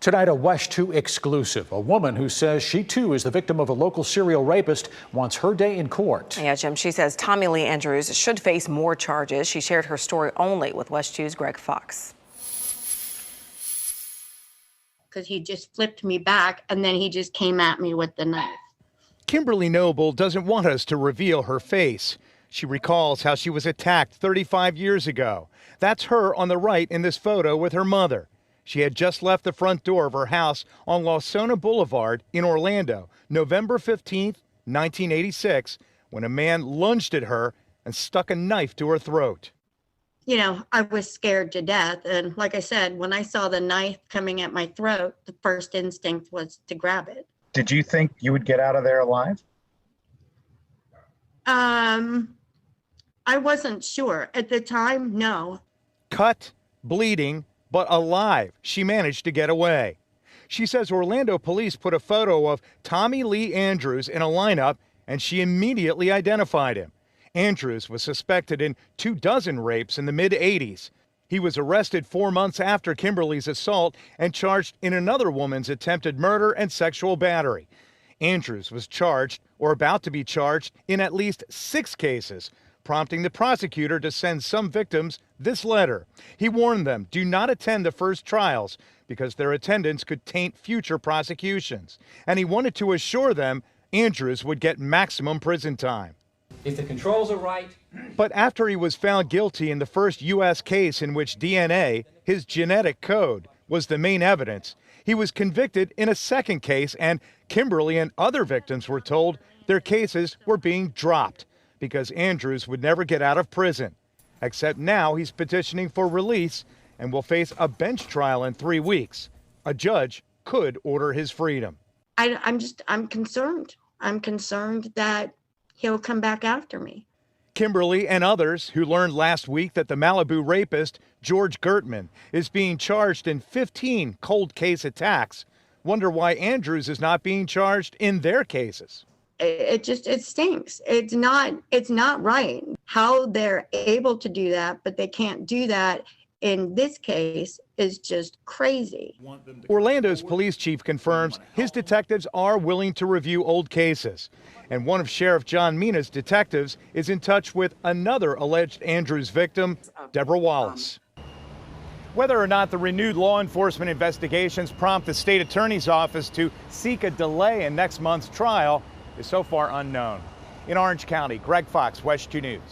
Tonight, a WESH 2 exclusive. A woman who says she too is the victim of a local serial rapist wants her day in court. Yeah, Jim, she says Tommy Lee Andrews should face more charges. She shared her story only with WESH 2's Greg Fox. Because he just flipped me back and then he just came at me with the knife. Kimberly Noble doesn't want us to reveal her face. She recalls how she was attacked 35 years ago. That's her on the right in this photo with her mother. She had just left the front door of her house on Lawsona Boulevard in Orlando, November 15th, 1986, when a man lunged at her and stuck a knife to her throat. You know, I was scared to death. And like I said, when I saw the knife coming at my throat, the first instinct was to grab it. Did you think you would get out of there alive? I wasn't sure. At the time, no. Cut, bleeding, but alive. She managed to get away. She says Orlando police put a photo of Tommy Lee Andrews in a lineup, and she immediately identified him. Andrews was suspected in 24 rapes in the mid-'80s. He was arrested 4 months after Kimberly's assault and charged in another woman's attempted murder and sexual battery. Andrews was charged, or about to be charged, in at least 6 cases, prompting the prosecutor to send some victims this letter. He warned them, do not attend the first trials because their attendance could taint future prosecutions. And he wanted to assure them Andrews would get maximum prison time. If the controls are right. But after he was found guilty in the first U.S. case in which DNA, his genetic code, was the main evidence, he was convicted in a second case, and Kimberly and other victims were told their cases were being dropped because Andrews would never get out of prison. Except now he's petitioning for release and will face a bench trial in 3 weeks. A judge could order his freedom. I'm concerned. I'm concerned that he'll come back after me. Kimberly and others who learned last week that the Malibu rapist, George Gertman, is being charged in 15 cold case attacks wonder why Andrews is not being charged in their cases. It stinks. It's not right how they're able to do that, but they can't do that in this case is just crazy. Orlando's police chief confirms his detectives are willing to review old cases. And one of Sheriff John Mina's detectives is in touch with another alleged Andrews victim, Deborah Wallace. Whether or not the renewed law enforcement investigations prompt the state attorney's office to seek a delay in next month's trial is so far unknown. In Orange County, Greg Fox, WESH 2 News.